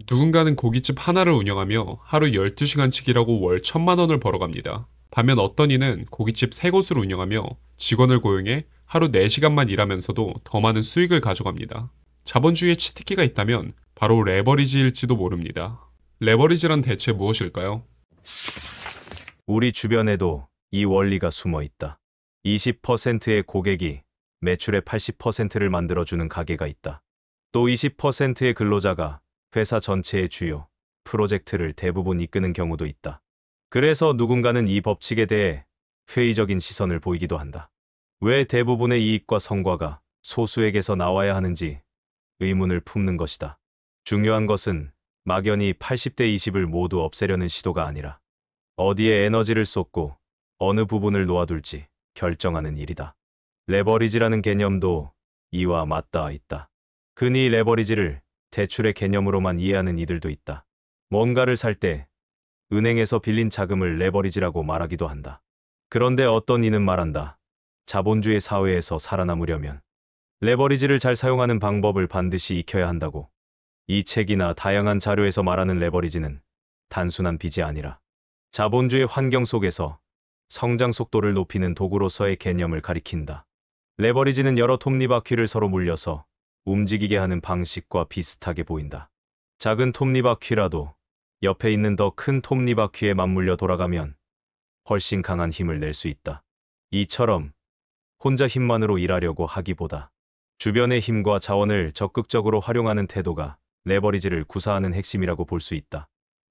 누군가는 고깃집 하나를 운영하며 하루 12시간씩 일하고 월 1,000만 원을 벌어갑니다. 반면 어떤 이는 고깃집 3곳을 운영하며 직원을 고용해 하루 4시간만 일하면서도 더 많은 수익을 가져갑니다. 자본주의에 치트키가 있다면 바로 레버리지일지도 모릅니다. 레버리지란 대체 무엇일까요? 우리 주변에도 이 원리가 숨어 있다. 20%의 고객이 매출의 80%를 만들어주는 가게가 있다. 또 20%의 근로자가 회사 전체의 주요 프로젝트를 대부분 이끄는 경우도 있다. 그래서 누군가는 이 법칙에 대해 회의적인 시선을 보이기도 한다. 왜 대부분의 이익과 성과가 소수에게서 나와야 하는지 의문을 품는 것이다. 중요한 것은 막연히 80대 20을 모두 없애려는 시도가 아니라 어디에 에너지를 쏟고 어느 부분을 놓아둘지 결정하는 일이다. 레버리지라는 개념도 이와 맞닿아 있다. 흔히 레버리지를 대출의 개념으로만 이해하는 이들도 있다. 뭔가를 살 때 은행에서 빌린 자금을 레버리지라고 말하기도 한다. 그런데 어떤 이는 말한다. 자본주의 사회에서 살아남으려면 레버리지를 잘 사용하는 방법을 반드시 익혀야 한다고. 이 책이나 다양한 자료에서 말하는 레버리지는 단순한 빚이 아니라 자본주의 환경 속에서 성장 속도를 높이는 도구로서의 개념을 가리킨다. 레버리지는 여러 톱니바퀴를 서로 물려서 움직이게 하는 방식과 비슷하게 보인다. 작은 톱니바퀴라도 옆에 있는 더 큰 톱니바퀴에 맞물려 돌아가면 훨씬 강한 힘을 낼 수 있다. 이처럼 혼자 힘만으로 일하려고 하기보다 주변의 힘과 자원을 적극적으로 활용하는 태도가 레버리지를 구사하는 핵심이라고 볼 수 있다.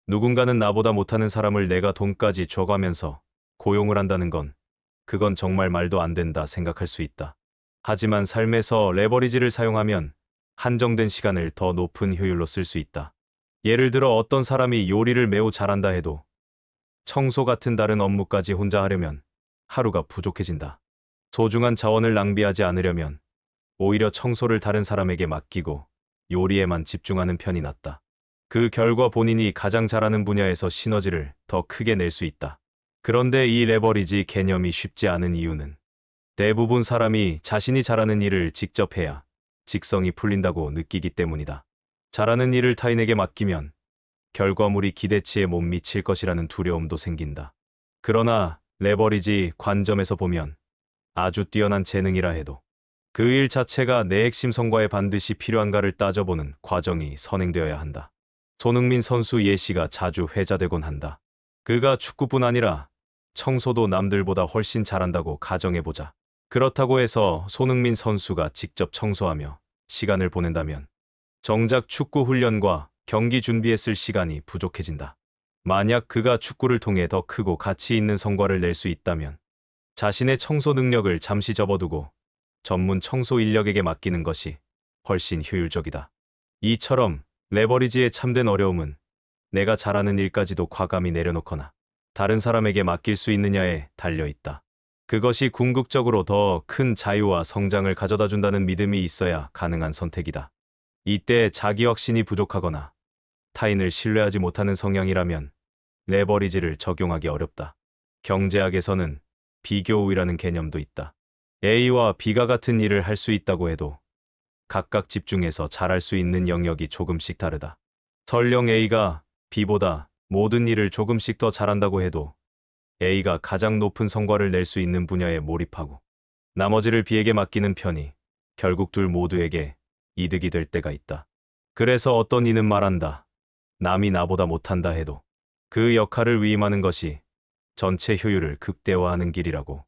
누군가는 나보다 못하는 사람을 내가 돈까지 줘가면서 고용을 한다는 건 그건 정말 말도 안 된다 생각할 수 있다. 하지만 삶에서 레버리지를 사용하면 한정된 시간을 더 높은 효율로 쓸 수 있다. 예를 들어 어떤 사람이 요리를 매우 잘한다 해도 청소 같은 다른 업무까지 혼자 하려면 하루가 부족해진다. 소중한 자원을 낭비하지 않으려면 오히려 청소를 다른 사람에게 맡기고 요리에만 집중하는 편이 낫다. 그 결과 본인이 가장 잘하는 분야에서 시너지를 더 크게 낼 수 있다. 그런데 이 레버리지 개념이 쉽지 않은 이유는 대부분 사람이 자신이 잘하는 일을 직접 해야 직성이 풀린다고 느끼기 때문이다. 잘하는 일을 타인에게 맡기면 결과물이 기대치에 못 미칠 것이라는 두려움도 생긴다. 그러나 레버리지 관점에서 보면 아주 뛰어난 재능이라 해도 그 일 자체가 내 핵심 성과에 반드시 필요한가를 따져보는 과정이 선행되어야 한다. 손흥민 선수 예시가 자주 회자되곤 한다. 그가 축구뿐 아니라 청소도 남들보다 훨씬 잘한다고 가정해보자. 그렇다고 해서 손흥민 선수가 직접 청소하며 시간을 보낸다면 정작 축구 훈련과 경기 준비에 쓸 시간이 부족해진다. 만약 그가 축구를 통해 더 크고 가치 있는 성과를 낼 수 있다면 자신의 청소 능력을 잠시 접어두고 전문 청소 인력에게 맡기는 것이 훨씬 효율적이다. 이처럼 레버리지의 참된 어려움은 내가 잘하는 일까지도 과감히 내려놓거나 다른 사람에게 맡길 수 있느냐에 달려있다. 그것이 궁극적으로 더 큰 자유와 성장을 가져다 준다는 믿음이 있어야 가능한 선택이다. 이때 자기 확신이 부족하거나 타인을 신뢰하지 못하는 성향이라면 레버리지를 적용하기 어렵다. 경제학에서는 비교 우위라는 개념도 있다. A와 B가 같은 일을 할 수 있다고 해도 각각 집중해서 잘할 수 있는 영역이 조금씩 다르다. 설령 A가 B보다 모든 일을 조금씩 더 잘한다고 해도 A가 가장 높은 성과를 낼 수 있는 분야에 몰입하고 나머지를 B에게 맡기는 편이 결국 둘 모두에게 이득이 될 때가 있다. 그래서 어떤 이는 말한다. 남이 나보다 못한다 해도 그 역할을 위임하는 것이 전체 효율을 극대화하는 길이라고.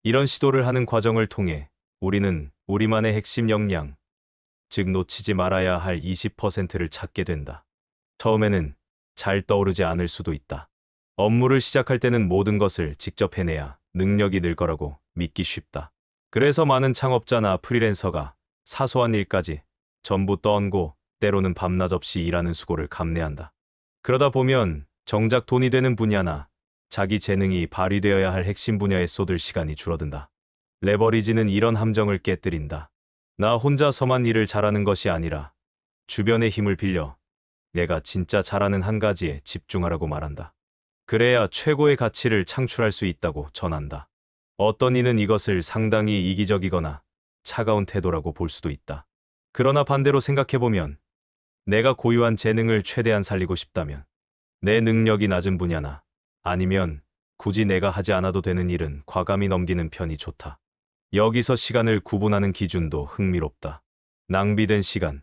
이런 시도를 하는 과정을 통해 우리는 우리만의 핵심 역량, 즉 놓치지 말아야 할 20%를 찾게 된다. 처음에는 잘 떠오르지 않을 수도 있다. 업무를 시작할 때는 모든 것을 직접 해내야 능력이 늘 거라고 믿기 쉽다. 그래서 많은 창업자나 프리랜서가 사소한 일까지 전부 떠안고 때로는 밤낮 없이 일하는 수고를 감내한다. 그러다 보면 정작 돈이 되는 분야나 자기 재능이 발휘되어야 할 핵심 분야에 쏟을 시간이 줄어든다. 레버리지는 이런 함정을 깨뜨린다. 나 혼자서만 일을 잘하는 것이 아니라 주변의 힘을 빌려 내가 진짜 잘하는 한 가지에 집중하라고 말한다. 그래야 최고의 가치를 창출할 수 있다고 전한다. 어떤 이는 이것을 상당히 이기적이거나 차가운 태도라고 볼 수도 있다. 그러나 반대로 생각해보면 내가 고유한 재능을 최대한 살리고 싶다면, 내 능력이 낮은 분야나 아니면 굳이 내가 하지 않아도 되는 일은 과감히 넘기는 편이 좋다. 여기서 시간을 구분하는 기준도 흥미롭다. 낭비된 시간,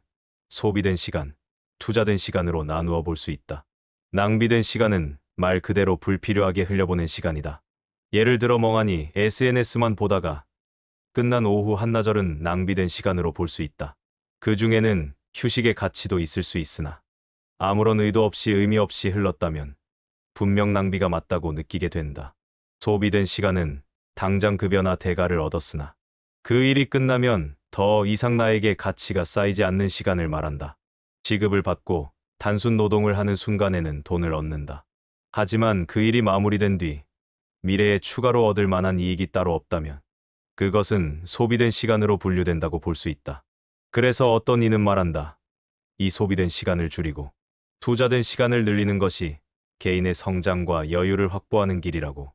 소비된 시간, 투자된 시간으로 나누어 볼 수 있다. 낭비된 시간은 말 그대로 불필요하게 흘려보낸 시간이다. 예를 들어 멍하니 SNS만 보다가 끝난 오후 한나절은 낭비된 시간으로 볼 수 있다. 그 중에는 휴식의 가치도 있을 수 있으나 아무런 의도 없이 의미 없이 흘렀다면 분명 낭비가 맞다고 느끼게 된다. 소비된 시간은 당장 급여나 대가를 얻었으나 그 일이 끝나면 더 이상 나에게 가치가 쌓이지 않는 시간을 말한다. 지급을 받고 단순 노동을 하는 순간에는 돈을 얻는다. 하지만 그 일이 마무리된 뒤 미래에 추가로 얻을 만한 이익이 따로 없다면 그것은 소비된 시간으로 분류된다고 볼 수 있다. 그래서 어떤 이는 말한다. 이 소비된 시간을 줄이고 투자된 시간을 늘리는 것이 개인의 성장과 여유를 확보하는 길이라고.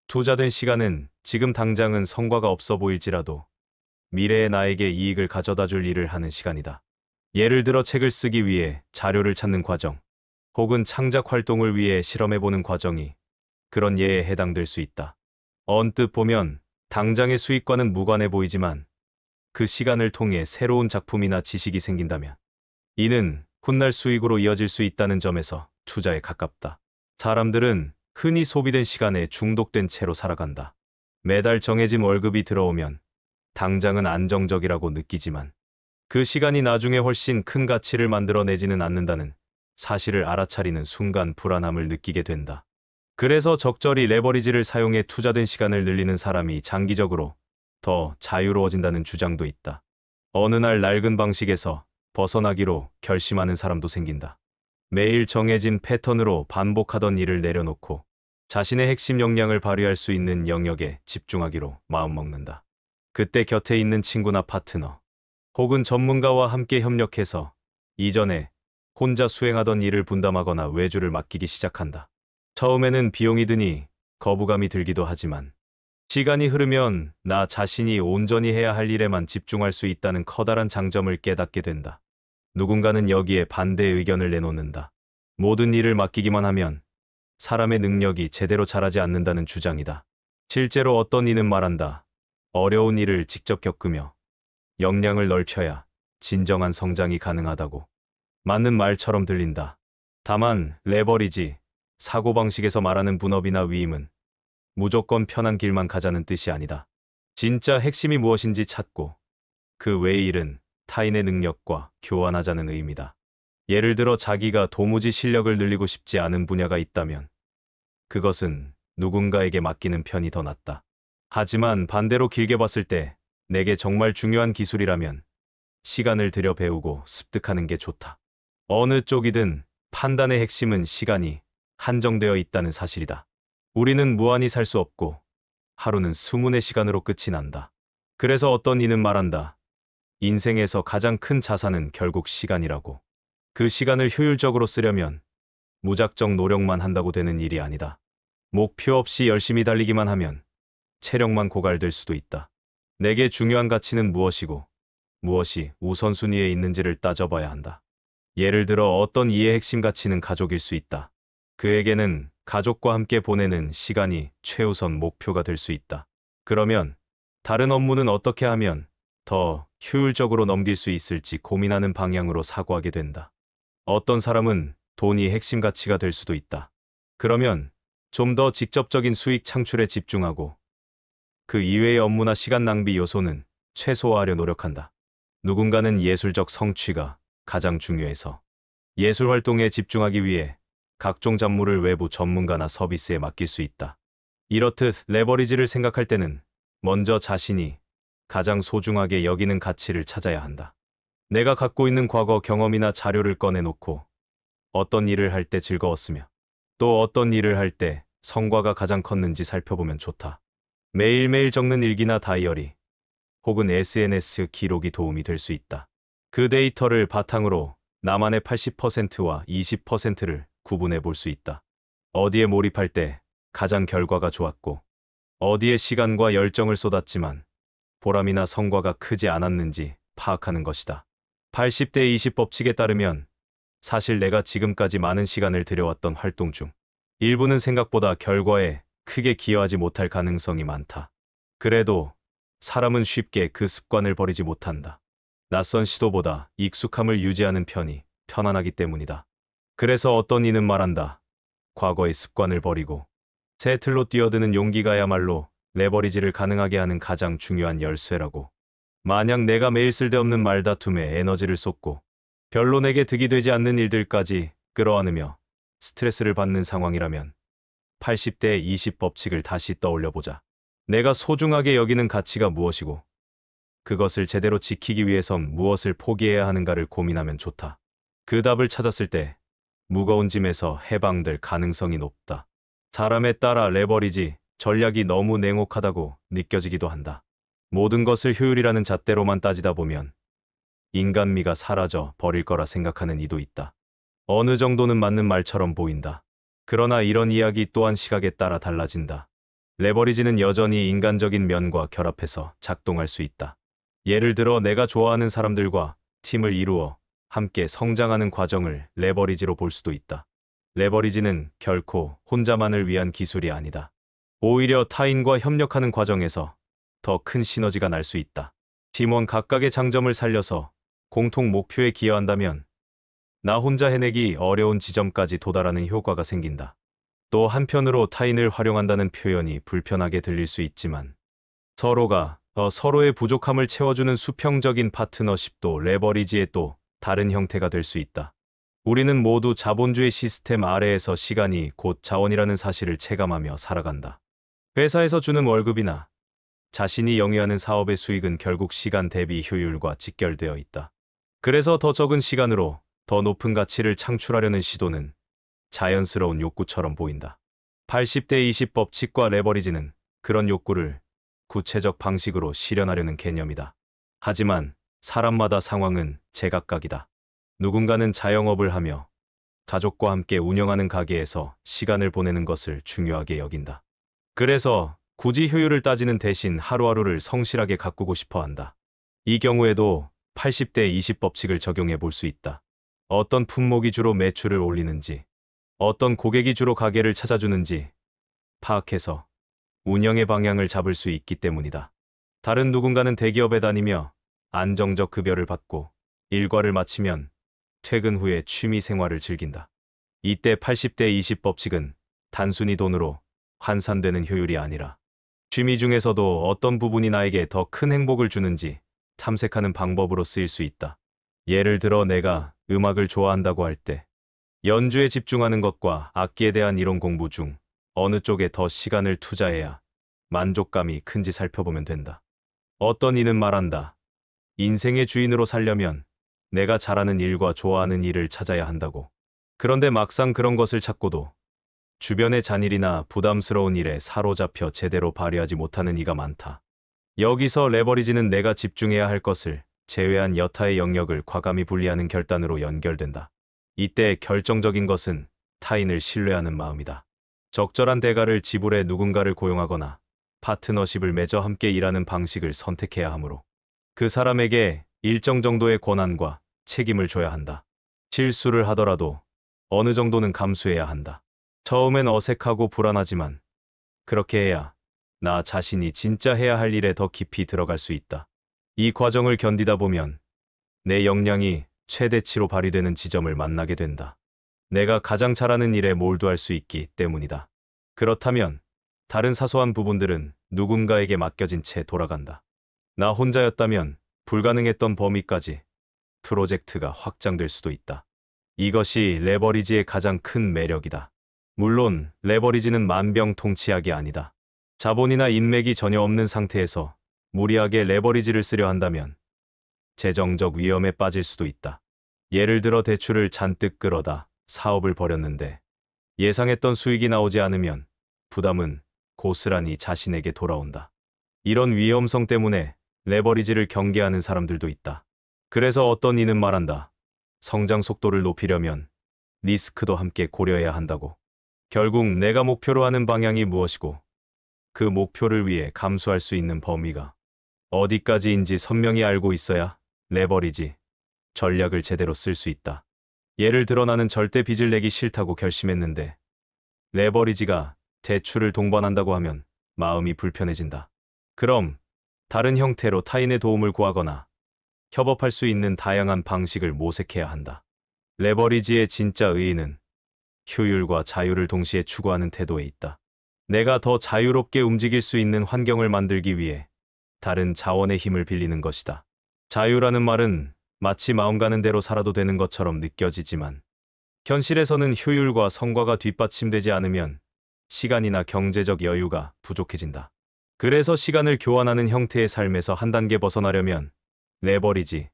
투자된 시간은 지금 당장은 성과가 없어 보일지라도 미래의 나에게 이익을 가져다 줄 일을 하는 시간이다. 예를 들어 책을 쓰기 위해 자료를 찾는 과정, 혹은 창작 활동을 위해 실험해보는 과정이 그런 예에 해당될 수 있다. 언뜻 보면 당장의 수익과는 무관해 보이지만 그 시간을 통해 새로운 작품이나 지식이 생긴다면 이는 훗날 수익으로 이어질 수 있다는 점에서 투자에 가깝다. 사람들은 흔히 소비된 시간에 중독된 채로 살아간다. 매달 정해진 월급이 들어오면 당장은 안정적이라고 느끼지만 그 시간이 나중에 훨씬 큰 가치를 만들어내지는 않는다는 사실을 알아차리는 순간 불안함을 느끼게 된다. 그래서 적절히 레버리지를 사용해 투자된 시간을 늘리는 사람이 장기적으로 더 자유로워진다는 주장도 있다. 어느 날 낡은 방식에서 벗어나기로 결심하는 사람도 생긴다. 매일 정해진 패턴으로 반복하던 일을 내려놓고 자신의 핵심 역량을 발휘할 수 있는 영역에 집중하기로 마음먹는다. 그때 곁에 있는 친구나 파트너, 혹은 전문가와 함께 협력해서 이전에 혼자 수행하던 일을 분담하거나 외주를 맡기기 시작한다. 처음에는 비용이 드니 거부감이 들기도 하지만 시간이 흐르면 나 자신이 온전히 해야 할 일에만 집중할 수 있다는 커다란 장점을 깨닫게 된다. 누군가는 여기에 반대의 의견을 내놓는다. 모든 일을 맡기기만 하면 사람의 능력이 제대로 자라지 않는다는 주장이다. 실제로 어떤 이는 말한다. 어려운 일을 직접 겪으며 역량을 넓혀야 진정한 성장이 가능하다고. 맞는 말처럼 들린다. 다만 레버리지, 사고방식에서 말하는 분업이나 위임은 무조건 편한 길만 가자는 뜻이 아니다. 진짜 핵심이 무엇인지 찾고 그 외의 일은 타인의 능력과 교환하자는 의미다. 예를 들어 자기가 도무지 실력을 늘리고 싶지 않은 분야가 있다면 그것은 누군가에게 맡기는 편이 더 낫다. 하지만 반대로 길게 봤을 때 내게 정말 중요한 기술이라면 시간을 들여 배우고 습득하는 게 좋다. 어느 쪽이든 판단의 핵심은 시간이 한정되어 있다는 사실이다. 우리는 무한히 살 수 없고 하루는 수문의 시간으로 끝이 난다. 그래서 어떤 이는 말한다. 인생에서 가장 큰 자산은 결국 시간이라고. 그 시간을 효율적으로 쓰려면 무작정 노력만 한다고 되는 일이 아니다. 목표 없이 열심히 달리기만 하면 체력만 고갈될 수도 있다. 내게 중요한 가치는 무엇이고 무엇이 우선순위에 있는지를 따져봐야 한다. 예를 들어 어떤 이의 핵심 가치는 가족일 수 있다. 그에게는 가족과 함께 보내는 시간이 최우선 목표가 될 수 있다. 그러면 다른 업무는 어떻게 하면 더 효율적으로 넘길 수 있을지 고민하는 방향으로 사고하게 된다. 어떤 사람은 돈이 핵심 가치가 될 수도 있다. 그러면 좀 더 직접적인 수익 창출에 집중하고 그 이외의 업무나 시간 낭비 요소는 최소화하려 노력한다. 누군가는 예술적 성취가 가장 중요해서 예술 활동에 집중하기 위해 각종 잡무를 외부 전문가나 서비스에 맡길 수 있다. 이렇듯 레버리지를 생각할 때는 먼저 자신이 가장 소중하게 여기는 가치를 찾아야 한다. 내가 갖고 있는 과거 경험이나 자료를 꺼내놓고 어떤 일을 할 때 즐거웠으며 또 어떤 일을 할 때 성과가 가장 컸는지 살펴보면 좋다. 매일매일 적는 일기나 다이어리 혹은 SNS 기록이 도움이 될 수 있다. 그 데이터를 바탕으로 나만의 80%와 20%를 구분해 볼 수 있다. 어디에 몰입할 때 가장 결과가 좋았고 어디에 시간과 열정을 쏟았지만 보람이나 성과가 크지 않았는지 파악하는 것이다. 80대 20 법칙에 따르면 사실 내가 지금까지 많은 시간을 들여왔던 활동 중 일부는 생각보다 결과에 크게 기여하지 못할 가능성이 많다. 그래도 사람은 쉽게 그 습관을 버리지 못한다. 낯선 시도보다 익숙함을 유지하는 편이 편안하기 때문이다. 그래서 어떤 이는 말한다. 과거의 습관을 버리고 새 틀로 뛰어드는 용기가야말로 레버리지를 가능하게 하는 가장 중요한 열쇠라고. 만약 내가 매일 쓸데없는 말다툼에 에너지를 쏟고 별로 내게 득이 되지 않는 일들까지 끌어안으며 스트레스를 받는 상황이라면 80대 20 법칙을 다시 떠올려보자. 내가 소중하게 여기는 가치가 무엇이고 그것을 제대로 지키기 위해선 무엇을 포기해야 하는가를 고민하면 좋다. 그 답을 찾았을 때 무거운 짐에서 해방될 가능성이 높다. 사람에 따라 레버리지 전략이 너무 냉혹하다고 느껴지기도 한다. 모든 것을 효율이라는 잣대로만 따지다 보면 인간미가 사라져 버릴 거라 생각하는 이도 있다. 어느 정도는 맞는 말처럼 보인다. 그러나 이런 이야기 또한 시각에 따라 달라진다. 레버리지는 여전히 인간적인 면과 결합해서 작동할 수 있다. 예를 들어 내가 좋아하는 사람들과 팀을 이루어 함께 성장하는 과정을 레버리지로 볼 수도 있다. 레버리지는 결코 혼자만을 위한 기술이 아니다. 오히려 타인과 협력하는 과정에서 더 큰 시너지가 날 수 있다. 팀원 각각의 장점을 살려서 공통 목표에 기여한다면 나 혼자 해내기 어려운 지점까지 도달하는 효과가 생긴다. 또 한편으로 타인을 활용한다는 표현이 불편하게 들릴 수 있지만 서로가 서로의 부족함을 채워주는 수평적인 파트너십도 레버리지의 또 다른 형태가 될 수 있다. 우리는 모두 자본주의 시스템 아래에서 시간이 곧 자원이라는 사실을 체감하며 살아간다. 회사에서 주는 월급이나 자신이 영위하는 사업의 수익은 결국 시간 대비 효율과 직결되어 있다. 그래서 더 적은 시간으로 더 높은 가치를 창출하려는 시도는 자연스러운 욕구처럼 보인다. 80대 20 법칙과 레버리지는 그런 욕구를 구체적 방식으로 실현하려는 개념이다. 하지만 사람마다 상황은 제각각이다. 누군가는 자영업을 하며 가족과 함께 운영하는 가게에서 시간을 보내는 것을 중요하게 여긴다. 그래서 굳이 효율을 따지는 대신 하루하루를 성실하게 가꾸고 싶어 한다. 이 경우에도 80대 20 법칙을 적용해 볼 수 있다. 어떤 품목이 주로 매출을 올리는지, 어떤 고객이 주로 가게를 찾아주는지 파악해서 운영의 방향을 잡을 수 있기 때문이다. 다른 누군가는 대기업에 다니며 안정적 급여를 받고 일과를 마치면 퇴근 후에 취미 생활을 즐긴다. 이때 80대 20 법칙은 단순히 돈으로 환산되는 효율이 아니라 취미 중에서도 어떤 부분이 나에게 더 큰 행복을 주는지 탐색하는 방법으로 쓰일 수 있다. 예를 들어 내가 음악을 좋아한다고 할 때 연주에 집중하는 것과 악기에 대한 이론 공부 중 어느 쪽에 더 시간을 투자해야 만족감이 큰지 살펴보면 된다. 어떤 이는 말한다. 인생의 주인으로 살려면 내가 잘하는 일과 좋아하는 일을 찾아야 한다고. 그런데 막상 그런 것을 찾고도 주변의 잔일이나 부담스러운 일에 사로잡혀 제대로 발휘하지 못하는 이가 많다. 여기서 레버리지는 내가 집중해야 할 것을 제외한 여타의 영역을 과감히 분리하는 결단으로 연결된다. 이때 결정적인 것은 타인을 신뢰하는 마음이다. 적절한 대가를 지불해 누군가를 고용하거나 파트너십을 맺어 함께 일하는 방식을 선택해야 하므로 그 사람에게 일정 정도의 권한과 책임을 줘야 한다. 실수를 하더라도 어느 정도는 감수해야 한다. 처음엔 어색하고 불안하지만 그렇게 해야 나 자신이 진짜 해야 할 일에 더 깊이 들어갈 수 있다. 이 과정을 견디다 보면 내 역량이 최대치로 발휘되는 지점을 만나게 된다. 내가 가장 잘하는 일에 몰두할 수 있기 때문이다. 그렇다면 다른 사소한 부분들은 누군가에게 맡겨진 채 돌아간다. 나 혼자였다면 불가능했던 범위까지 프로젝트가 확장될 수도 있다. 이것이 레버리지의 가장 큰 매력이다. 물론 레버리지는 만병통치약이 아니다. 자본이나 인맥이 전혀 없는 상태에서 무리하게 레버리지를 쓰려 한다면 재정적 위험에 빠질 수도 있다. 예를 들어 대출을 잔뜩 끌어다 사업을 벌였는데 예상했던 수익이 나오지 않으면 부담은 고스란히 자신에게 돌아온다. 이런 위험성 때문에 레버리지를 경계하는 사람들도 있다. 그래서 어떤 이는 말한다. 성장 속도를 높이려면 리스크도 함께 고려해야 한다고. 결국 내가 목표로 하는 방향이 무엇이고 그 목표를 위해 감수할 수 있는 범위가 어디까지인지 선명히 알고 있어야 레버리지 전략을 제대로 쓸 수 있다. 예를 들어 나는 절대 빚을 내기 싫다고 결심했는데 레버리지가 대출을 동반한다고 하면 마음이 불편해진다. 그럼 다른 형태로 타인의 도움을 구하거나 협업할 수 있는 다양한 방식을 모색해야 한다. 레버리지의 진짜 의의는 효율과 자유를 동시에 추구하는 태도에 있다. 내가 더 자유롭게 움직일 수 있는 환경을 만들기 위해 다른 자원의 힘을 빌리는 것이다. 자유라는 말은 마치 마음 가는 대로 살아도 되는 것처럼 느껴지지만 현실에서는 효율과 성과가 뒷받침되지 않으면 시간이나 경제적 여유가 부족해진다. 그래서 시간을 교환하는 형태의 삶에서 한 단계 벗어나려면 레버리지,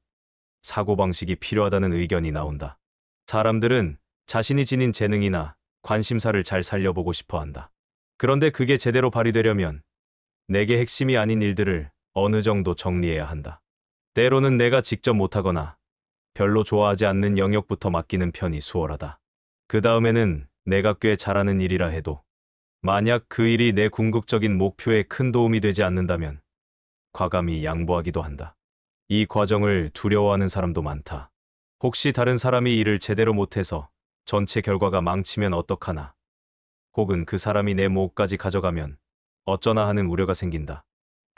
사고방식이 필요하다는 의견이 나온다. 사람들은 자신이 지닌 재능이나 관심사를 잘 살려보고 싶어 한다. 그런데 그게 제대로 발휘되려면 내게 핵심이 아닌 일들을 어느 정도 정리해야 한다. 때로는 내가 직접 못하거나 별로 좋아하지 않는 영역부터 맡기는 편이 수월하다. 그 다음에는 내가 꽤 잘하는 일이라 해도 만약 그 일이 내 궁극적인 목표에 큰 도움이 되지 않는다면 과감히 양보하기도 한다. 이 과정을 두려워하는 사람도 많다. 혹시 다른 사람이 일을 제대로 못해서 전체 결과가 망치면 어떡하나? 혹은 그 사람이 내 몫까지 가져가면 어쩌나 하는 우려가 생긴다.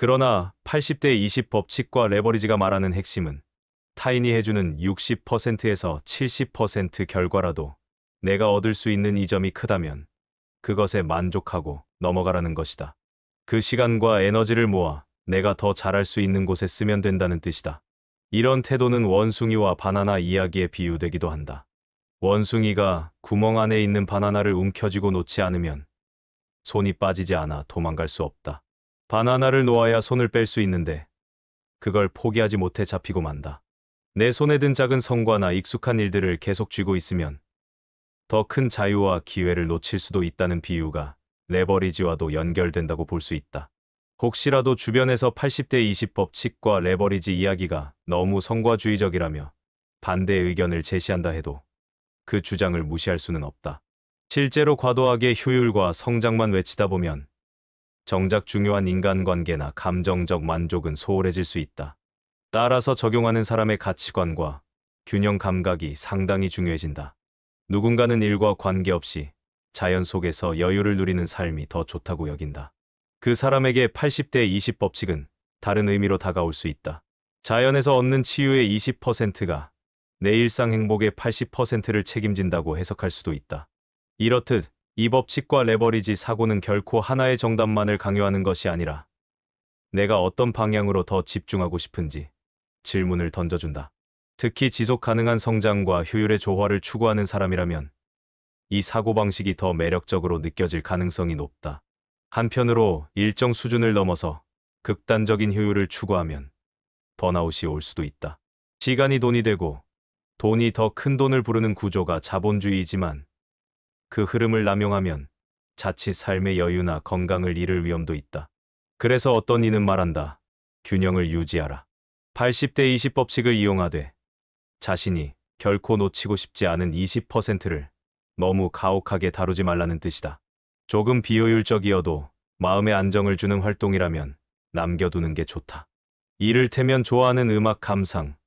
그러나 80대 20 법칙과 레버리지가 말하는 핵심은 타인이 해주는 60%에서 70% 결과라도 내가 얻을 수 있는 이점이 크다면 그것에 만족하고 넘어가라는 것이다. 그 시간과 에너지를 모아 내가 더 잘할 수 있는 곳에 쓰면 된다는 뜻이다. 이런 태도는 원숭이와 바나나 이야기에 비유되기도 한다. 원숭이가 구멍 안에 있는 바나나를 움켜쥐고 놓지 않으면 손이 빠지지 않아 도망갈 수 없다. 바나나를 놓아야 손을 뺄 수 있는데 그걸 포기하지 못해 잡히고 만다. 내 손에 든 작은 성과나 익숙한 일들을 계속 쥐고 있으면 더 큰 자유와 기회를 놓칠 수도 있다는 비유가 레버리지와도 연결된다고 볼 수 있다. 혹시라도 주변에서 80대 20 법칙과 레버리지 이야기가 너무 성과주의적이라며 반대 의견을 제시한다 해도 그 주장을 무시할 수는 없다. 실제로 과도하게 효율과 성장만 외치다 보면 정작 중요한 인간관계나 감정적 만족은 소홀해질 수 있다. 따라서 적용하는 사람의 가치관과 균형 감각이 상당히 중요해진다. 누군가는 일과 관계없이 자연 속에서 여유를 누리는 삶이 더 좋다고 여긴다. 그 사람에게 80대 20 법칙은 다른 의미로 다가올 수 있다. 자연에서 얻는 치유의 20%가 내 일상 행복의 80%를 책임진다고 해석할 수도 있다. 이렇듯 이 법칙과 레버리지 사고는 결코 하나의 정답만을 강요하는 것이 아니라 내가 어떤 방향으로 더 집중하고 싶은지 질문을 던져준다. 특히 지속 가능한 성장과 효율의 조화를 추구하는 사람이라면 이 사고방식이 더 매력적으로 느껴질 가능성이 높다. 한편으로 일정 수준을 넘어서 극단적인 효율을 추구하면 번아웃이 올 수도 있다. 시간이 돈이 되고 돈이 더 큰 돈을 부르는 구조가 자본주의이지만 그 흐름을 남용하면 자칫 삶의 여유나 건강을 잃을 위험도 있다. 그래서 어떤 이는 말한다. 균형을 유지하라. 80대 20 법칙을 이용하되 자신이 결코 놓치고 싶지 않은 20%를 너무 가혹하게 다루지 말라는 뜻이다. 조금 비효율적이어도 마음의 안정을 주는 활동이라면 남겨두는 게 좋다. 이를테면 좋아하는 음악 감상,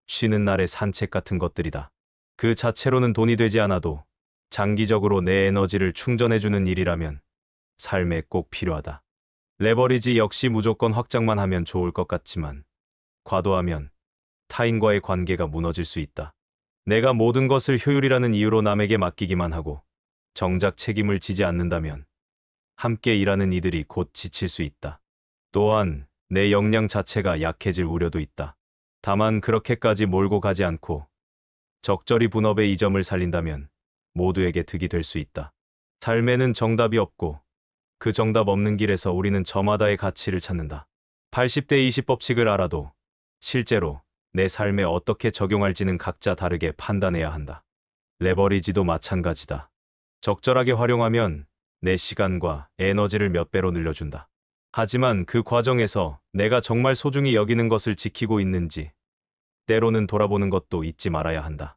쉬는 날의 산책 같은 것들이다. 그 자체로는 돈이 되지 않아도 장기적으로 내 에너지를 충전해주는 일이라면 삶에 꼭 필요하다. 레버리지 역시 무조건 확장만 하면 좋을 것 같지만 과도하면 타인과의 관계가 무너질 수 있다. 내가 모든 것을 효율이라는 이유로 남에게 맡기기만 하고 정작 책임을 지지 않는다면 함께 일하는 이들이 곧 지칠 수 있다. 또한 내 역량 자체가 약해질 우려도 있다. 다만 그렇게까지 몰고 가지 않고 적절히 분업의 이점을 살린다면 모두에게 득이 될 수 있다. 삶에는 정답이 없고 그 정답 없는 길에서 우리는 저마다의 가치를 찾는다. 80대 20 법칙을 알아도 실제로 내 삶에 어떻게 적용할지는 각자 다르게 판단해야 한다. 레버리지도 마찬가지다. 적절하게 활용하면 내 시간과 에너지를 몇 배로 늘려준다. 하지만 그 과정에서 내가 정말 소중히 여기는 것을 지키고 있는지 때로는 돌아보는 것도 잊지 말아야 한다.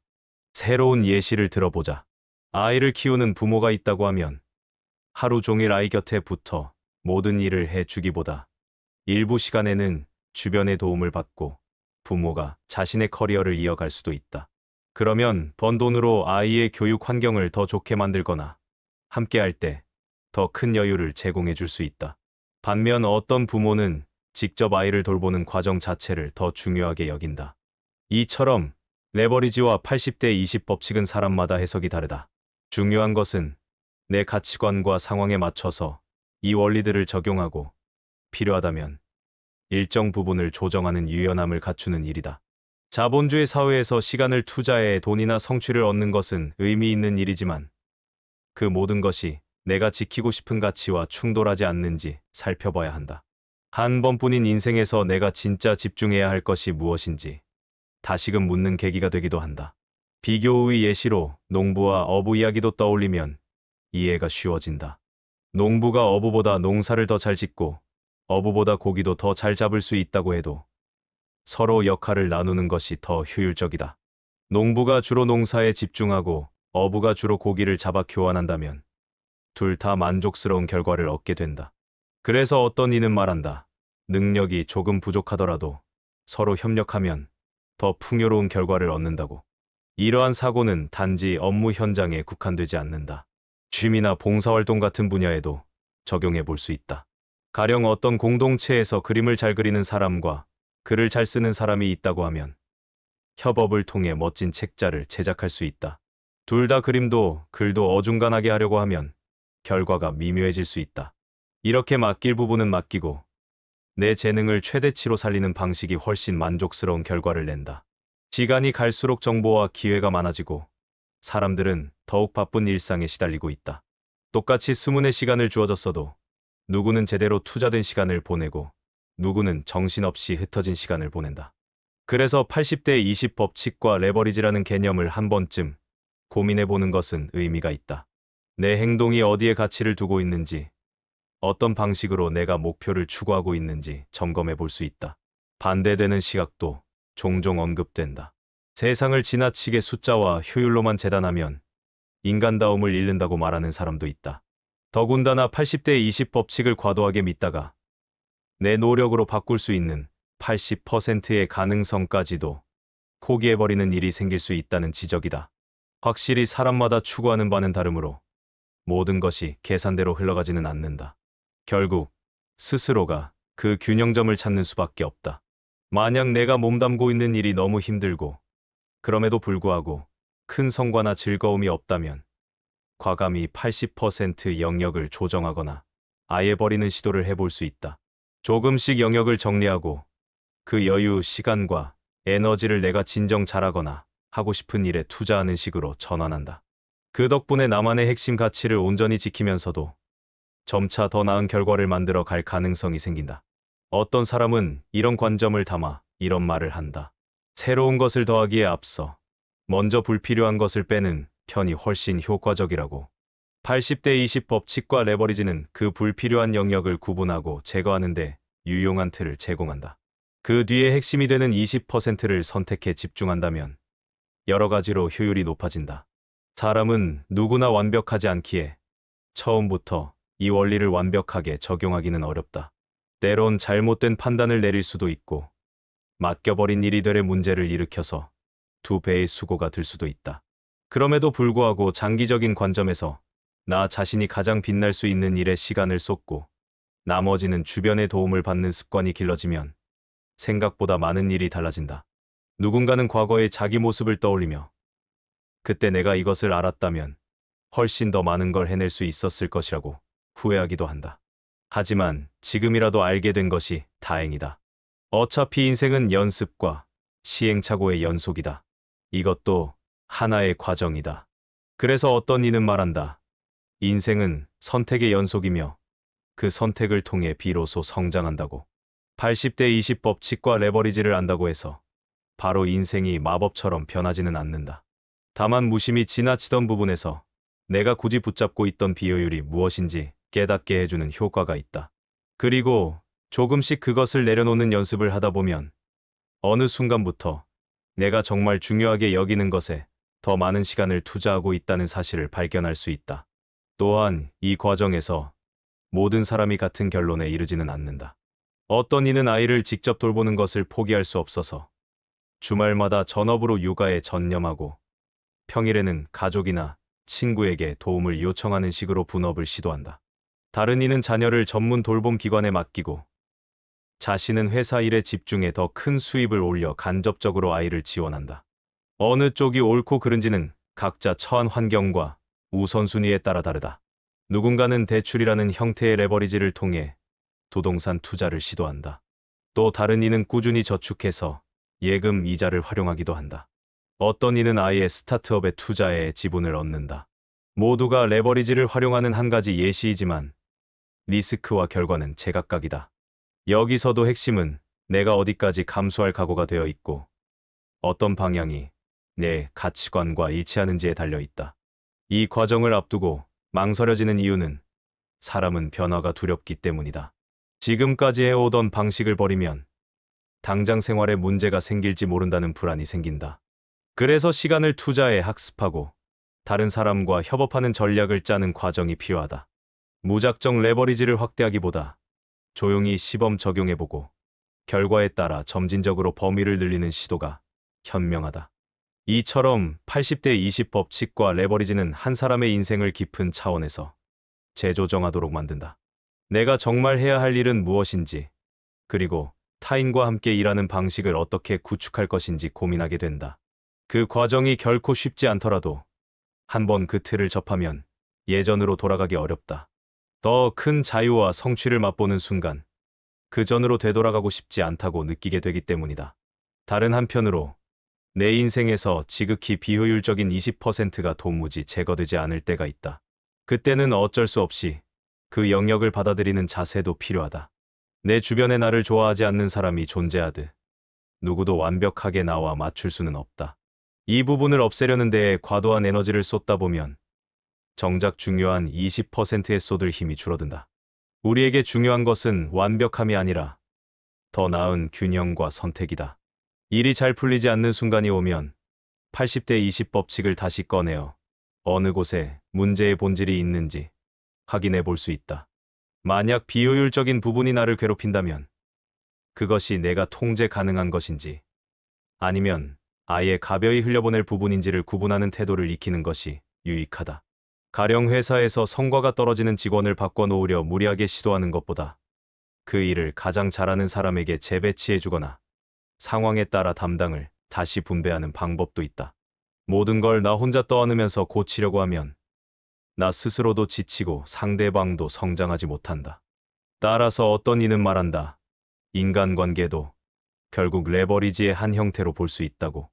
새로운 예시를 들어보자. 아이를 키우는 부모가 있다고 하면 하루 종일 아이 곁에 붙어 모든 일을 해주기보다 일부 시간에는 주변의 도움을 받고 부모가 자신의 커리어를 이어갈 수도 있다. 그러면 번 돈으로 아이의 교육 환경을 더 좋게 만들거나 함께 할 때 더 큰 여유를 제공해 줄 수 있다. 반면 어떤 부모는 직접 아이를 돌보는 과정 자체를 더 중요하게 여긴다. 이처럼 레버리지와 80대 20 법칙은 사람마다 해석이 다르다. 중요한 것은 내 가치관과 상황에 맞춰서 이 원리들을 적용하고 필요하다면 일정 부분을 조정하는 유연함을 갖추는 일이다. 자본주의 사회에서 시간을 투자해 돈이나 성취를 얻는 것은 의미 있는 일이지만 그 모든 것이 내가 지키고 싶은 가치와 충돌하지 않는지 살펴봐야 한다. 한 번뿐인 인생에서 내가 진짜 집중해야 할 것이 무엇인지 다시금 묻는 계기가 되기도 한다. 비교의 예시로 농부와 어부 이야기도 떠올리면 이해가 쉬워진다. 농부가 어부보다 농사를 더 잘 짓고 어부보다 고기도 더 잘 잡을 수 있다고 해도 서로 역할을 나누는 것이 더 효율적이다. 농부가 주로 농사에 집중하고 어부가 주로 고기를 잡아 교환한다면 둘 다 만족스러운 결과를 얻게 된다. 그래서 어떤 이는 말한다. 능력이 조금 부족하더라도 서로 협력하면 더 풍요로운 결과를 얻는다고. 이러한 사고는 단지 업무 현장에 국한되지 않는다. 취미나 봉사활동 같은 분야에도 적용해 볼 수 있다. 가령 어떤 공동체에서 그림을 잘 그리는 사람과 글을 잘 쓰는 사람이 있다고 하면 협업을 통해 멋진 책자를 제작할 수 있다. 둘 다 그림도 글도 어중간하게 하려고 하면 결과가 미묘해질 수 있다. 이렇게 맡길 부분은 맡기고 내 재능을 최대치로 살리는 방식이 훨씬 만족스러운 결과를 낸다. 시간이 갈수록 정보와 기회가 많아지고 사람들은 더욱 바쁜 일상에 시달리고 있다. 똑같이 20의 시간을 주어졌어도 누구는 제대로 투자된 시간을 보내고 누구는 정신없이 흩어진 시간을 보낸다. 그래서 80대 20 법칙과 레버리지라는 개념을 한 번쯤 고민해보는 것은 의미가 있다. 내 행동이 어디에 가치를 두고 있는지, 어떤 방식으로 내가 목표를 추구하고 있는지 점검해 볼 수 있다. 반대되는 시각도 종종 언급된다. 세상을 지나치게 숫자와 효율로만 재단하면 인간다움을 잃는다고 말하는 사람도 있다. 더군다나 80대 20 법칙을 과도하게 믿다가 내 노력으로 바꿀 수 있는 80%의 가능성까지도 포기해버리는 일이 생길 수 있다는 지적이다. 확실히 사람마다 추구하는 바는 다르므로 모든 것이 계산대로 흘러가지는 않는다. 결국 스스로가 그 균형점을 찾는 수밖에 없다. 만약 내가 몸담고 있는 일이 너무 힘들고 그럼에도 불구하고 큰 성과나 즐거움이 없다면 과감히 80% 영역을 조정하거나 아예 버리는 시도를 해볼 수 있다. 조금씩 영역을 정리하고 그 여유, 시간과 에너지를 내가 진정 잘하거나 하고 싶은 일에 투자하는 식으로 전환한다. 그 덕분에 나만의 핵심 가치를 온전히 지키면서도 점차 더 나은 결과를 만들어 갈 가능성이 생긴다. 어떤 사람은 이런 관점을 담아 이런 말을 한다. 새로운 것을 더하기에 앞서 먼저 불필요한 것을 빼는 편이 훨씬 효과적이라고. 80대 20 법칙과 레버리지는 그 불필요한 영역을 구분하고 제거하는 데 유용한 틀을 제공한다. 그 뒤에 핵심이 되는 20%를 선택해 집중한다면 여러 가지로 효율이 높아진다. 사람은 누구나 완벽하지 않기에 처음부터 이 원리를 완벽하게 적용하기는 어렵다. 때론 잘못된 판단을 내릴 수도 있고 맡겨버린 일이 되레 문제를 일으켜서 2배의 수고가 들 수도 있다. 그럼에도 불구하고 장기적인 관점에서 나 자신이 가장 빛날 수 있는 일에 시간을 쏟고 나머지는 주변의 도움을 받는 습관이 길러지면 생각보다 많은 일이 달라진다. 누군가는 과거의 자기 모습을 떠올리며 그때 내가 이것을 알았다면 훨씬 더 많은 걸 해낼 수 있었을 것이라고 후회하기도 한다. 하지만 지금이라도 알게 된 것이 다행이다. 어차피 인생은 연습과 시행착오의 연속이다. 이것도 하나의 과정이다. 그래서 어떤 이는 말한다. 인생은 선택의 연속이며 그 선택을 통해 비로소 성장한다고. 80대 20 법칙과 레버리지를 안다고 해서 바로 인생이 마법처럼 변하지는 않는다. 다만 무심히 지나치던 부분에서 내가 굳이 붙잡고 있던 비효율이 무엇인지 깨닫게 해주는 효과가 있다. 그리고 조금씩 그것을 내려놓는 연습을 하다 보면 어느 순간부터 내가 정말 중요하게 여기는 것에 더 많은 시간을 투자하고 있다는 사실을 발견할 수 있다. 또한 이 과정에서 모든 사람이 같은 결론에 이르지는 않는다. 어떤 이는 아이를 직접 돌보는 것을 포기할 수 없어서 주말마다 전업으로 육아에 전념하고 평일에는 가족이나 친구에게 도움을 요청하는 식으로 분업을 시도한다. 다른 이는 자녀를 전문 돌봄 기관에 맡기고 자신은 회사 일에 집중해 더 큰 수입을 올려 간접적으로 아이를 지원한다. 어느 쪽이 옳고 그른지는 각자 처한 환경과 우선순위에 따라 다르다. 누군가는 대출이라는 형태의 레버리지를 통해 부동산 투자를 시도한다. 또 다른 이는 꾸준히 저축해서 예금 이자를 활용하기도 한다. 어떤 이는 아예 스타트업에 투자해 지분을 얻는다. 모두가 레버리지를 활용하는 한 가지 예시이지만 리스크와 결과는 제각각이다. 여기서도 핵심은 내가 어디까지 감수할 각오가 되어 있고 어떤 방향이 내 가치관과 일치하는지에 달려 있다. 이 과정을 앞두고 망설여지는 이유는 사람은 변화가 두렵기 때문이다. 지금까지 해오던 방식을 버리면 당장 생활에 문제가 생길지 모른다는 불안이 생긴다. 그래서 시간을 투자해 학습하고 다른 사람과 협업하는 전략을 짜는 과정이 필요하다. 무작정 레버리지를 확대하기보다 조용히 시범 적용해보고 결과에 따라 점진적으로 범위를 늘리는 시도가 현명하다. 이처럼 80대 20 법칙과 레버리지는 한 사람의 인생을 깊은 차원에서 재조정하도록 만든다. 내가 정말 해야 할 일은 무엇인지, 그리고 타인과 함께 일하는 방식을 어떻게 구축할 것인지 고민하게 된다. 그 과정이 결코 쉽지 않더라도 한번 그 틀을 접하면 예전으로 돌아가기 어렵다. 더 큰 자유와 성취를 맛보는 순간 그 전으로 되돌아가고 싶지 않다고 느끼게 되기 때문이다. 다른 한편으로 내 인생에서 지극히 비효율적인 20%가 도무지 제거되지 않을 때가 있다. 그때는 어쩔 수 없이 그 영역을 받아들이는 자세도 필요하다. 내 주변에 나를 좋아하지 않는 사람이 존재하듯 누구도 완벽하게 나와 맞출 수는 없다. 이 부분을 없애려는 데에 과도한 에너지를 쏟다 보면 정작 중요한 20%에 쏟을 힘이 줄어든다. 우리에게 중요한 것은 완벽함이 아니라 더 나은 균형과 선택이다. 일이 잘 풀리지 않는 순간이 오면 80대 20 법칙을 다시 꺼내어 어느 곳에 문제의 본질이 있는지 확인해 볼 수 있다. 만약 비효율적인 부분이 나를 괴롭힌다면 그것이 내가 통제 가능한 것인지 아니면 아예 가벼이 흘려보낼 부분인지를 구분하는 태도를 익히는 것이 유익하다. 가령 회사에서 성과가 떨어지는 직원을 바꿔놓으려 무리하게 시도하는 것보다 그 일을 가장 잘하는 사람에게 재배치해주거나 상황에 따라 담당을 다시 분배하는 방법도 있다. 모든 걸 나 혼자 떠안으면서 고치려고 하면 나 스스로도 지치고 상대방도 성장하지 못한다. 따라서 어떤 이는 말한다. 인간관계도 결국 레버리지의 한 형태로 볼 수 있다고.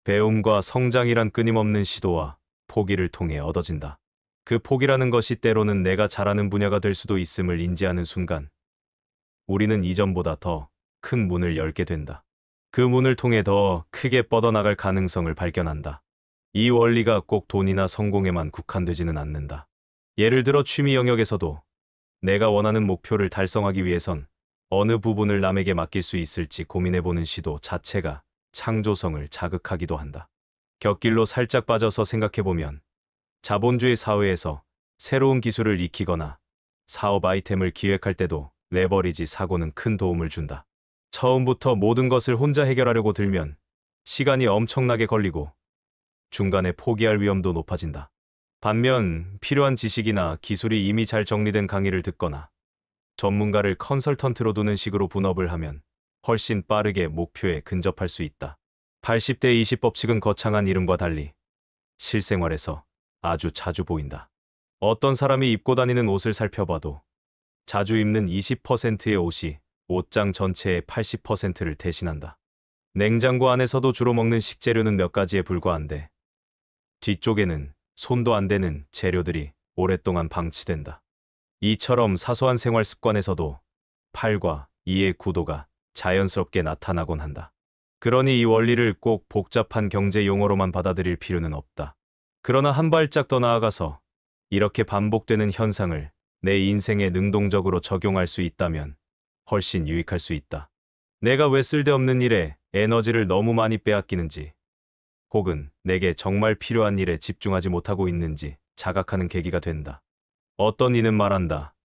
배움과 성장이란 끊임없는 시도와 포기를 통해 얻어진다. 그 포기라는 것이 때로는 내가 잘하는 분야가 될 수도 있음을 인지하는 순간 우리는 이전보다 더 큰 문을 열게 된다. 그 문을 통해 더 크게 뻗어나갈 가능성을 발견한다. 이 원리가 꼭 돈이나 성공에만 국한되지는 않는다. 예를 들어 취미 영역에서도 내가 원하는 목표를 달성하기 위해선 어느 부분을 남에게 맡길 수 있을지 고민해보는 시도 자체가 창조성을 자극하기도 한다. 곁길로 살짝 빠져서 생각해보면 자본주의 사회에서 새로운 기술을 익히거나 사업 아이템을 기획할 때도 레버리지 사고는 큰 도움을 준다. 처음부터 모든 것을 혼자 해결하려고 들면 시간이 엄청나게 걸리고 중간에 포기할 위험도 높아진다. 반면 필요한 지식이나 기술이 이미 잘 정리된 강의를 듣거나 전문가를 컨설턴트로 두는 식으로 분업을 하면 훨씬 빠르게 목표에 근접할 수 있다. 80대 20 법칙은 거창한 이름과 달리 실생활에서 아주 자주 보인다. 어떤 사람이 입고 다니는 옷을 살펴봐도 자주 입는 20%의 옷이 옷장 전체의 80%를 대신한다. 냉장고 안에서도 주로 먹는 식재료는 몇 가지에 불과한데 뒤쪽에는 손도 안 대는 재료들이 오랫동안 방치된다. 이처럼 사소한 생활 습관에서도 8과 2의 구도가 자연스럽게 나타나곤 한다. 그러니 이 원리를 꼭 복잡한 경제 용어로만 받아들일 필요는 없다. 그러나 한 발짝 더 나아가서 이렇게 반복되는 현상을 내 인생에 능동적으로 적용할 수 있다면 훨씬 유익할 수 있다. 내가 왜 쓸데없는 일에 에너지를 너무 많이 빼앗기는지, 혹은 내게 정말 필요한 일에 집중하지 못하고 있는지 자각하는 계기가 된다. 어떤 이는 말한다.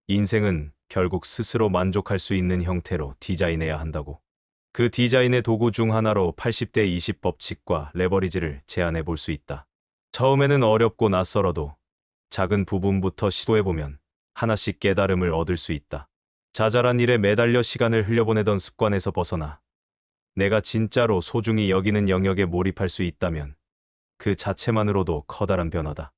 인생은 결국 스스로 만족할 수 있는 형태로 디자인해야 한다고. 그 디자인의 도구 중 하나로 80대 20 법칙과 레버리지를 제안해 볼 수 있다. 처음에는 어렵고 낯설어도 작은 부분부터 시도해보면 하나씩 깨달음을 얻을 수 있다. 자잘한 일에 매달려 시간을 흘려보내던 습관에서 벗어나 내가 진짜로 소중히 여기는 영역에 몰입할 수 있다면 그 자체만으로도 커다란 변화다.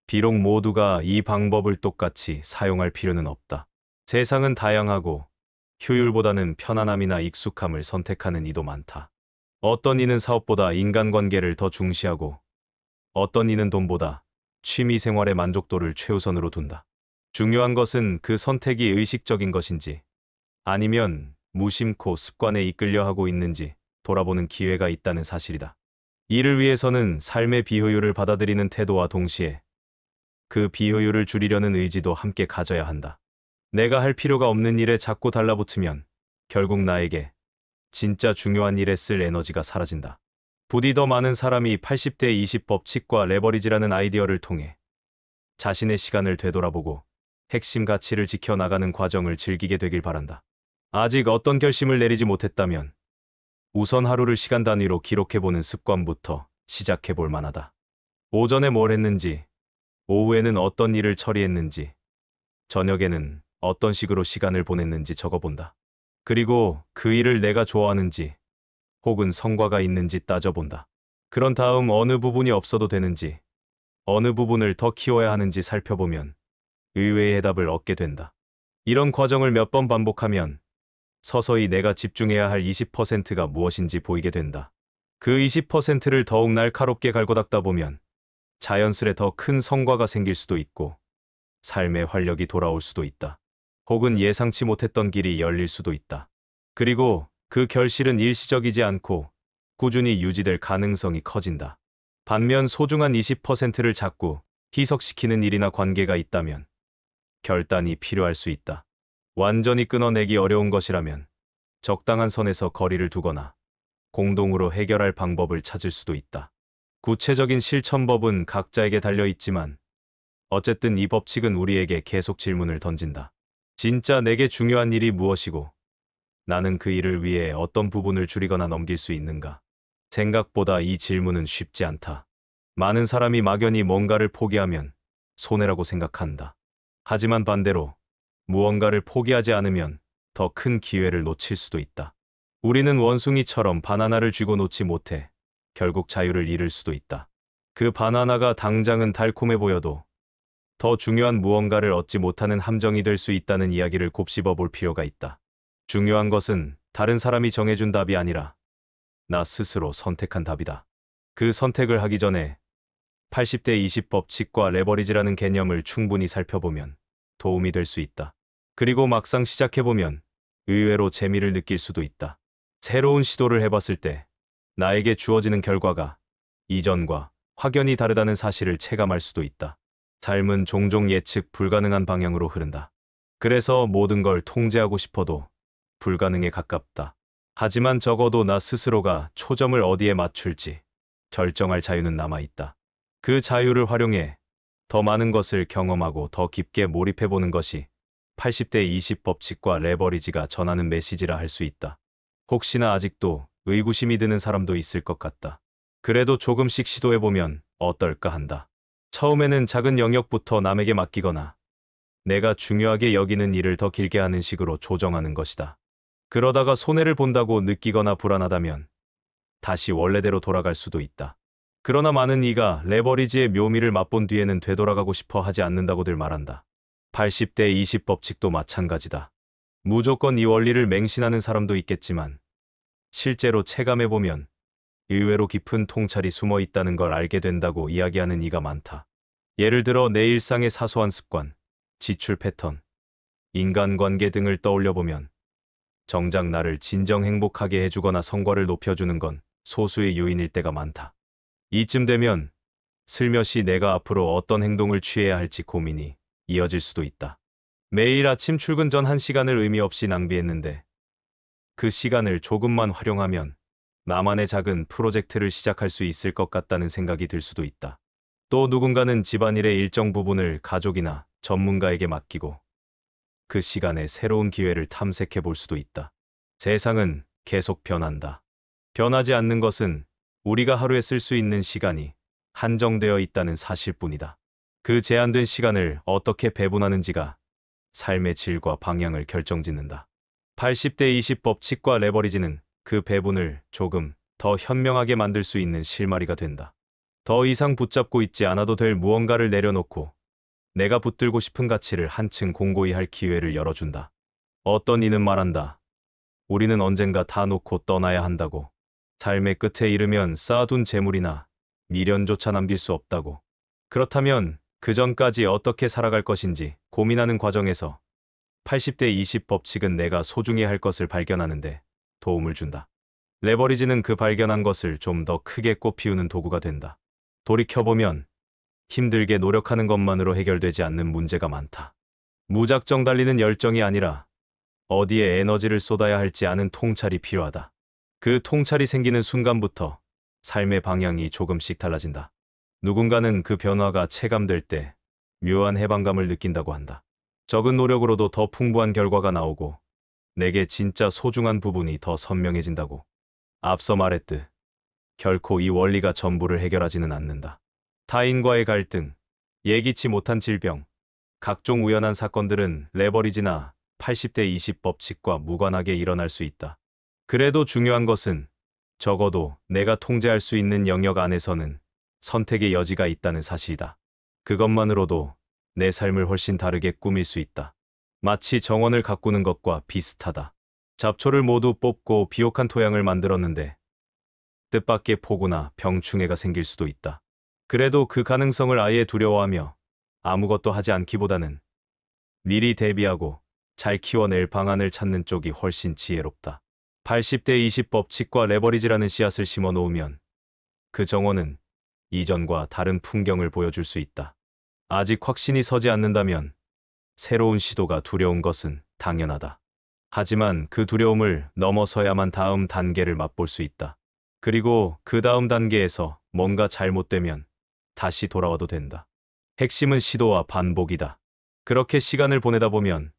비록 모두가 이 방법을 똑같이 사용할 필요는 없다. 세상은 다양하고 효율보다는 편안함이나 익숙함을 선택하는 이도 많다. 어떤 이는 사업보다 인간관계를 더 중시하고 어떤 이는 돈보다 취미 생활의 만족도를 최우선으로 둔다. 중요한 것은 그 선택이 의식적인 것인지 아니면 무심코 습관에 이끌려 하고 있는지 돌아보는 기회가 있다는 사실이다. 이를 위해서는 삶의 비효율을 받아들이는 태도와 동시에 그 비효율을 줄이려는 의지도 함께 가져야 한다. 내가 할 필요가 없는 일에 자꾸 달라붙으면 결국 나에게 진짜 중요한 일에 쓸 에너지가 사라진다. 부디 더 많은 사람이 80대 20 법칙과 레버리지라는 아이디어를 통해 자신의 시간을 되돌아보고 핵심 가치를 지켜나가는 과정을 즐기게 되길 바란다. 아직 어떤 결심을 내리지 못했다면 우선 하루를 시간 단위로 기록해보는 습관부터 시작해볼 만하다. 오전에 뭘 했는지, 오후에는 어떤 일을 처리했는지, 저녁에는 어떤 식으로 시간을 보냈는지 적어본다. 그리고 그 일을 내가 좋아하는지 혹은 성과가 있는지 따져본다. 그런 다음 어느 부분이 없어도 되는지, 어느 부분을 더 키워야 하는지 살펴보면 의외의 해답을 얻게 된다. 이런 과정을 몇 번 반복하면 서서히 내가 집중해야 할 20%가 무엇인지 보이게 된다. 그 20%를 더욱 날카롭게 갈고 닦다 보면 자연스레 더 큰 성과가 생길 수도 있고 삶의 활력이 돌아올 수도 있다. 혹은 예상치 못했던 길이 열릴 수도 있다. 그리고 그 결실은 일시적이지 않고 꾸준히 유지될 가능성이 커진다. 반면 소중한 20%를 자꾸 희석시키는 일이나 관계가 있다면 결단이 필요할 수 있다. 완전히 끊어내기 어려운 것이라면 적당한 선에서 거리를 두거나 공동으로 해결할 방법을 찾을 수도 있다. 구체적인 실천법은 각자에게 달려 있지만 어쨌든 이 법칙은 우리에게 계속 질문을 던진다. 진짜 내게 중요한 일이 무엇이고 나는 그 일을 위해 어떤 부분을 줄이거나 넘길 수 있는가? 생각보다 이 질문은 쉽지 않다. 많은 사람이 막연히 뭔가를 포기하면 손해라고 생각한다. 하지만 반대로 무언가를 포기하지 않으면 더 큰 기회를 놓칠 수도 있다. 우리는 원숭이처럼 바나나를 쥐고 놓지 못해 결국 자유를 잃을 수도 있다. 그 바나나가 당장은 달콤해 보여도 더 중요한 무언가를 얻지 못하는 함정이 될 수 있다는 이야기를 곱씹어 볼 필요가 있다. 중요한 것은 다른 사람이 정해준 답이 아니라 나 스스로 선택한 답이다. 그 선택을 하기 전에 80대 20 법칙과 레버리지라는 개념을 충분히 살펴보면 도움이 될 수 있다. 그리고 막상 시작해보면 의외로 재미를 느낄 수도 있다. 새로운 시도를 해봤을 때 나에게 주어지는 결과가 이전과 확연히 다르다는 사실을 체감할 수도 있다. 삶은 종종 예측 불가능한 방향으로 흐른다. 그래서 모든 걸 통제하고 싶어도 불가능에 가깝다. 하지만 적어도 나 스스로가 초점을 어디에 맞출지 결정할 자유는 남아있다. 그 자유를 활용해 더 많은 것을 경험하고 더 깊게 몰입해보는 것이 80대 20 법칙과 레버리지가 전하는 메시지라 할 수 있다. 혹시나 아직도 의구심이 드는 사람도 있을 것 같다. 그래도 조금씩 시도해보면 어떨까 한다. 처음에는 작은 영역부터 남에게 맡기거나 내가 중요하게 여기는 일을 더 길게 하는 식으로 조정하는 것이다. 그러다가 손해를 본다고 느끼거나 불안하다면 다시 원래대로 돌아갈 수도 있다. 그러나 많은 이가 레버리지의 묘미를 맛본 뒤에는 되돌아가고 싶어 하지 않는다고들 말한다. 80대 20 법칙도 마찬가지다. 무조건 이 원리를 맹신하는 사람도 있겠지만 실제로 체감해보면 의외로 깊은 통찰이 숨어 있다는 걸 알게 된다고 이야기하는 이가 많다. 예를 들어 내 일상의 사소한 습관, 지출 패턴, 인간관계 등을 떠올려보면 정작 나를 진정 행복하게 해주거나 성과를 높여주는 건 소수의 요인일 때가 많다. 이쯤 되면 슬며시 내가 앞으로 어떤 행동을 취해야 할지 고민이 이어질 수도 있다. 매일 아침 출근 전 1시간을 의미 없이 낭비했는데 그 시간을 조금만 활용하면 나만의 작은 프로젝트를 시작할 수 있을 것 같다는 생각이 들 수도 있다. 또 누군가는 집안일의 일정 부분을 가족이나 전문가에게 맡기고 그 시간에 새로운 기회를 탐색해 볼 수도 있다. 세상은 계속 변한다. 변하지 않는 것은 우리가 하루에 쓸 수 있는 시간이 한정되어 있다는 사실뿐이다. 그 제한된 시간을 어떻게 배분하는지가 삶의 질과 방향을 결정짓는다. 80대 20 법칙과 레버리지는 그 배분을 조금 더 현명하게 만들 수 있는 실마리가 된다. 더 이상 붙잡고 있지 않아도 될 무언가를 내려놓고 내가 붙들고 싶은 가치를 한층 공고히 할 기회를 열어준다. 어떤 이는 말한다. 우리는 언젠가 다 놓고 떠나야 한다고. 삶의 끝에 이르면 쌓아둔 재물이나 미련조차 남길 수 없다고. 그렇다면 그 전까지 어떻게 살아갈 것인지 고민하는 과정에서 80대 20 법칙은 내가 소중히 할 것을 발견하는데 도움을 준다. 레버리지는 그 발견한 것을 좀 더 크게 꽃피우는 도구가 된다. 돌이켜보면 힘들게 노력하는 것만으로 해결되지 않는 문제가 많다. 무작정 달리는 열정이 아니라 어디에 에너지를 쏟아야 할지 아는 통찰이 필요하다. 그 통찰이 생기는 순간부터 삶의 방향이 조금씩 달라진다. 누군가는 그 변화가 체감될 때 묘한 해방감을 느낀다고 한다. 적은 노력으로도 더 풍부한 결과가 나오고 내게 진짜 소중한 부분이 더 선명해진다고. 앞서 말했듯 결코 이 원리가 전부를 해결하지는 않는다. 타인과의 갈등, 예기치 못한 질병, 각종 우연한 사건들은 레버리지나 80대 20 법칙과 무관하게 일어날 수 있다. 그래도 중요한 것은 적어도 내가 통제할 수 있는 영역 안에서는 선택의 여지가 있다는 사실이다. 그것만으로도 내 삶을 훨씬 다르게 꾸밀 수 있다. 마치 정원을 가꾸는 것과 비슷하다. 잡초를 모두 뽑고 비옥한 토양을 만들었는데 뜻밖의 폭우나 병충해가 생길 수도 있다. 그래도 그 가능성을 아예 두려워하며 아무것도 하지 않기보다는 미리 대비하고 잘 키워낼 방안을 찾는 쪽이 훨씬 지혜롭다. 80대 20 법칙과 레버리지라는 씨앗을 심어 놓으면 그 정원은 이전과 다른 풍경을 보여줄 수 있다. 아직 확신이 서지 않는다면 새로운 시도가 두려운 것은 당연하다. 하지만 그 두려움을 넘어서야만 다음 단계를 맛볼 수 있다. 그리고 그 다음 단계에서 뭔가 잘못되면 다시 돌아와도 된다. 핵심은 시도와 반복이다. 그렇게 시간을 보내다 보면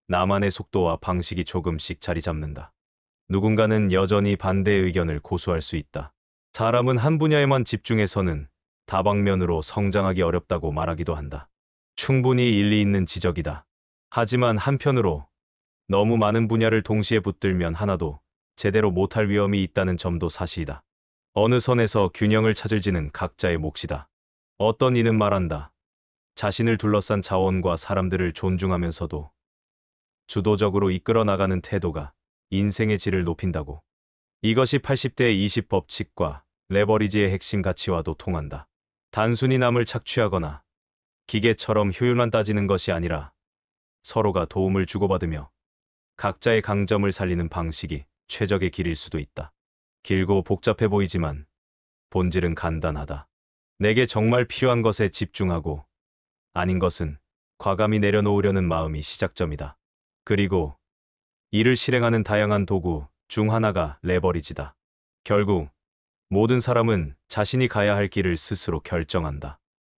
나만의 속도와 방식이 조금씩 자리 잡는다. 누군가는 여전히 반대의 의견을 고수할 수 있다. 사람은 한 분야에만 집중해서는 다방면으로 성장하기 어렵다고 말하기도 한다. 충분히 일리 있는 지적이다. 하지만 한편으로 너무 많은 분야를 동시에 붙들면 하나도 제대로 못할 위험이 있다는 점도 사실이다. 어느 선에서 균형을 찾을지는 각자의 몫이다. 어떤 이는 말한다. 자신을 둘러싼 자원과 사람들을 존중하면서도 주도적으로 이끌어 나가는 태도가 인생의 질을 높인다고. 이것이 80대 20 법칙과 레버리지의 핵심 가치와도 통한다. 단순히 남을 착취하거나 기계처럼 효율만 따지는 것이 아니라 서로가 도움을 주고받으며 각자의 강점을 살리는 방식이 최적의 길일 수도 있다. 길고 복잡해 보이지만 본질은 간단하다. 내게 정말 필요한 것에 집중하고 아닌 것은 과감히 내려놓으려는 마음이 시작점이다. 그리고 이를 실행하는 다양한 도구 중 하나가 레버리지다. 결국 모든 사람은 자신이 가야 할 길을 스스로 결정한다.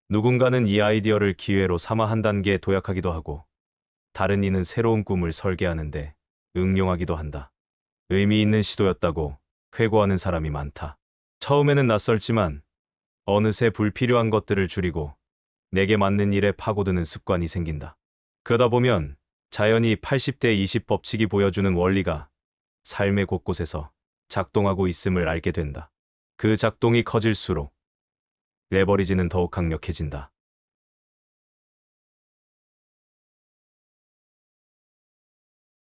누군가는 이 아이디어를 기회로 삼아 한 단계에 도약하기도 하고 다른 이는 새로운 꿈을 설계하는데 응용하기도 한다. 의미 있는 시도였다고 회고하는 사람이 많다. 처음에는 낯설지만 어느새 불필요한 것들을 줄이고 내게 맞는 일에 파고드는 습관이 생긴다. 그러다 보면 자연히 80대 20 법칙이 보여주는 원리가 삶의 곳곳에서 작동하고 있음을 알게 된다. 그 작동이 커질수록 레버리지는 더욱 강력해진다.